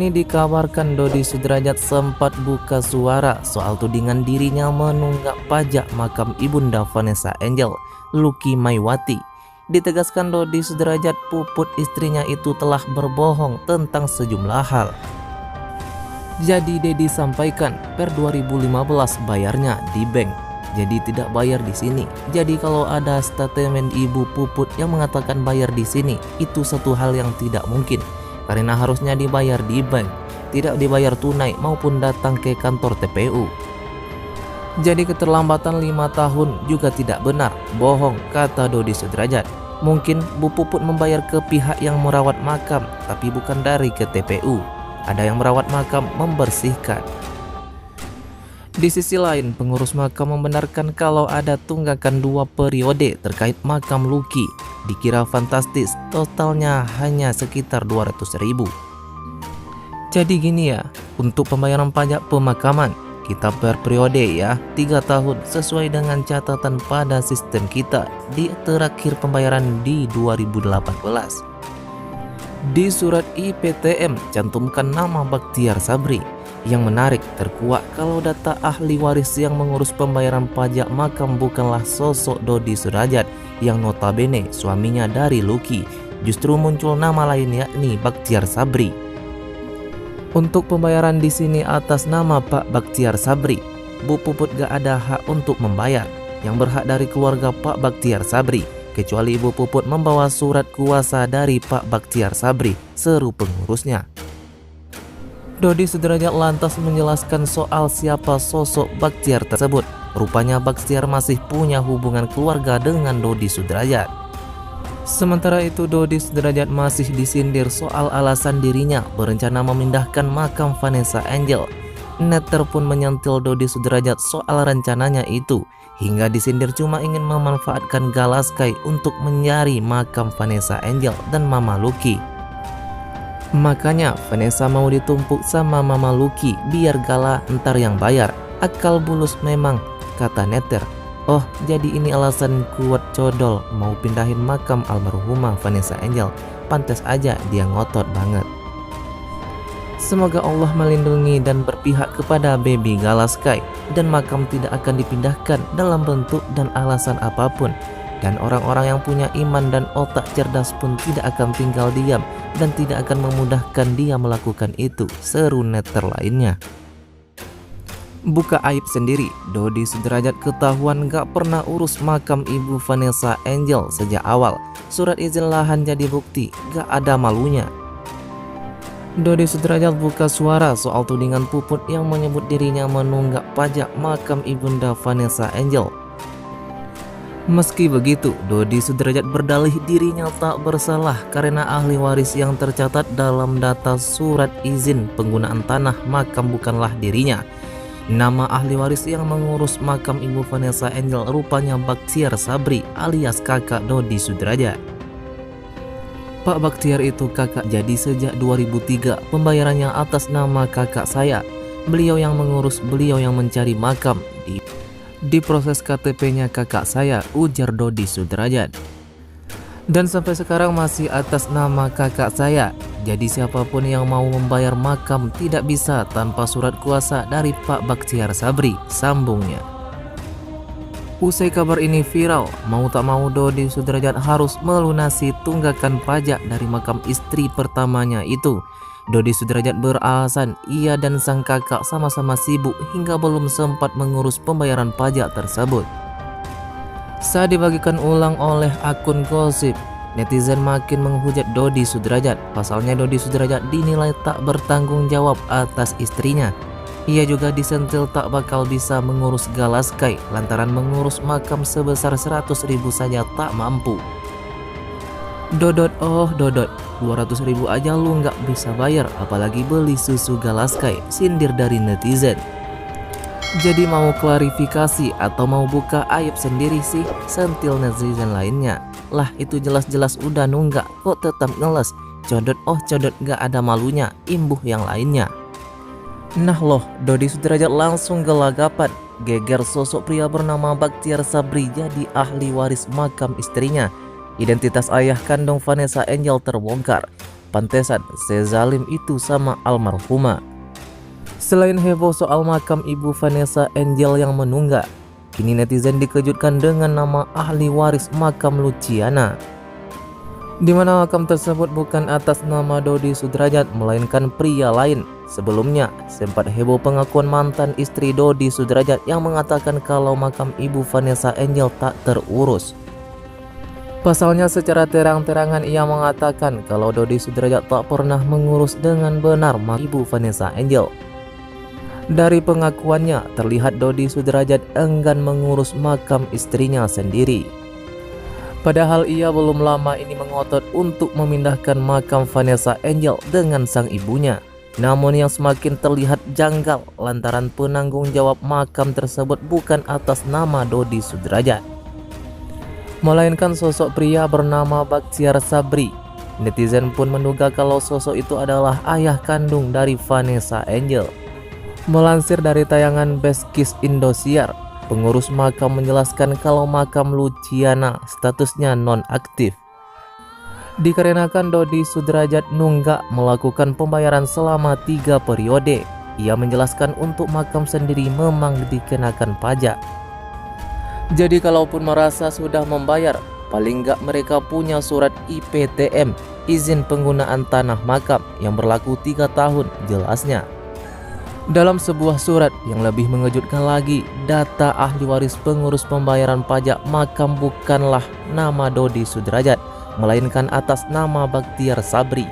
Ini dikabarkan Dodi Sudrajat sempat buka suara soal tudingan dirinya menunggak pajak makam ibunda Vanessa Angel, Lucky Maiwati. Ditegaskan Dodi Sudrajat puput istrinya itu telah berbohong tentang sejumlah hal. Jadi Dedi sampaikan per 2015 bayarnya di bank, jadi tidak bayar di sini. Jadi kalau ada statement ibu puput yang mengatakan bayar di sini, itu satu hal yang tidak mungkin. Karena harusnya dibayar di bank, tidak dibayar tunai maupun datang ke kantor TPU. Jadi keterlambatan 5 tahun juga tidak benar, bohong, kata Dodi Sudrajat. Mungkin Bu Puput membayar ke pihak yang merawat makam, tapi bukan dari ke TPU. Ada yang merawat makam membersihkan. Di sisi lain, pengurus makam membenarkan kalau ada tunggakan 2 periode terkait makam Lucky. Dikira fantastis, totalnya hanya sekitar 200.000. Jadi gini ya, untuk pembayaran pajak pemakaman, kita per periode ya, 3 tahun sesuai dengan catatan pada sistem kita di terakhir pembayaran di 2018. Di surat IPTM cantumkan nama Bakhtiar Sabri. Yang menarik, terkuak kalau data ahli waris yang mengurus pembayaran pajak makam bukanlah sosok Dodi Sudrajat yang notabene suaminya dari Lucky. Justru muncul nama lain yakni Bakhtiar Sabri. Untuk pembayaran di sini atas nama Pak Bakhtiar Sabri, Bu Puput gak ada hak untuk membayar. Yang berhak dari keluarga Pak Bakhtiar Sabri, kecuali Bu Puput membawa surat kuasa dari Pak Bakhtiar Sabri, seru pengurusnya. Dodi Sudrajat lantas menjelaskan soal siapa sosok Bakhtiar tersebut. Rupanya Bakhtiar masih punya hubungan keluarga dengan Dodi Sudrajat. Sementara itu Dodi Sudrajat masih disindir soal alasan dirinya berencana memindahkan makam Vanessa Angel. Netter pun menyentil Dodi Sudrajat soal rencananya itu, hingga disindir cuma ingin memanfaatkan Galaskai untuk mencari makam Vanessa Angel dan Mama Lucky. Makanya Vanessa mau ditumpuk sama Mama Lucky biar Gala ntar yang bayar. Akal bulus memang, kata Netter. Oh, jadi ini alasan kuat codol mau pindahin makam almarhumah Vanessa Angel. Pantes aja dia ngotot banget. Semoga Allah melindungi dan berpihak kepada baby Galaskai dan makam tidak akan dipindahkan dalam bentuk dan alasan apapun. Dan orang-orang yang punya iman dan otak cerdas pun tidak akan tinggal diam dan tidak akan memudahkan dia melakukan itu, seru Netter lainnya. Buka aib sendiri, Dodi Sudrajat ketahuan gak pernah urus makam ibu Vanessa Angel sejak awal. Surat izin lahan jadi bukti, gak ada malunya. Dodi Sudrajat buka suara soal tudingan Puput yang menyebut dirinya menunggak pajak makam ibunda Vanessa Angel. Meski begitu, Dodi Sudrajat berdalih dirinya tak bersalah karena ahli waris yang tercatat dalam data surat izin penggunaan tanah makam bukanlah dirinya. Nama ahli waris yang mengurus makam ibu Vanessa Angel rupanya Bakhtiar Sabri alias kakak Dodi Sudrajat. Pak Bakhtiar itu kakak jadi sejak 2003, pembayarannya atas nama kakak saya. Beliau yang mengurus, beliau yang mencari makam. Di proses KTP-nya kakak saya, ujar Dodi Sudrajat. Dan sampai sekarang masih atas nama kakak saya. Jadi siapapun yang mau membayar makam tidak bisa tanpa surat kuasa dari Pak Bakhtiar Sabri, sambungnya. Usai kabar ini viral, mau tak mau Dodi Sudrajat harus melunasi tunggakan pajak dari makam istri pertamanya itu. Dodi Sudrajat beralasan ia dan sang kakak sama-sama sibuk hingga belum sempat mengurus pembayaran pajak tersebut. Saat dibagikan ulang oleh akun gosip, netizen makin menghujat Dodi Sudrajat. Pasalnya Dodi Sudrajat dinilai tak bertanggung jawab atas istrinya. Ia juga disentil tak bakal bisa mengurus Galaskai lantaran mengurus makam sebesar 100.000 saja tak mampu. Dodot, oh Dodot, 200.000 aja lu nggak bisa bayar, apalagi beli susu Galaskai, sindir dari netizen. Jadi mau klarifikasi atau mau buka aib sendiri sih, sentil netizen lainnya. Lah itu jelas-jelas udah nunggak, kok tetap ngeles. Codot, oh codot gak ada malunya, imbuh yang lainnya. Nah loh, Dodi Sudrajat langsung gelagapan. Geger sosok pria bernama Bakhtiar Sabri jadi ahli waris makam istrinya. Identitas ayah kandung Vanessa Angel terbongkar. pantesan sezalim itu sama almarhumah. Selain heboh soal makam Ibu Vanessa Angel yang menunggak, kini netizen dikejutkan dengan nama ahli waris makam Luciana, di mana makam tersebut bukan atas nama Dodi Sudrajat melainkan pria lain. Sebelumnya sempat heboh pengakuan mantan istri Dodi Sudrajat yang mengatakan kalau makam Ibu Vanessa Angel tak terurus. Pasalnya secara terang-terangan ia mengatakan kalau Dodi Sudrajat tak pernah mengurus dengan benar makam Ibu Vanessa Angel. Dari pengakuannya terlihat Dodi Sudrajat enggan mengurus makam istrinya sendiri. Padahal ia belum lama ini mengotot untuk memindahkan makam Vanessa Angel dengan sang ibunya. Namun yang semakin terlihat janggal lantaran penanggung jawab makam tersebut bukan atas nama Dodi Sudrajat, melainkan sosok pria bernama Bakhtiar Sabri. Netizen pun menduga kalau sosok itu adalah ayah kandung dari Vanessa Angel. Melansir dari tayangan Beskis Indosiar, pengurus makam menjelaskan kalau makam Luciana statusnya non-aktif dikarenakan Dodi Sudrajat nunggak melakukan pembayaran selama 3 periode. Ia menjelaskan untuk makam sendiri memang dikenakan pajak. Jadi kalaupun merasa sudah membayar, paling nggak mereka punya surat IPTM, izin penggunaan tanah makam, yang berlaku 3 tahun, jelasnya. Dalam sebuah surat yang lebih mengejutkan lagi, data ahli waris pengurus pembayaran pajak makam bukanlah nama Dodi Sudrajat, melainkan atas nama Bakhtiar Sabri.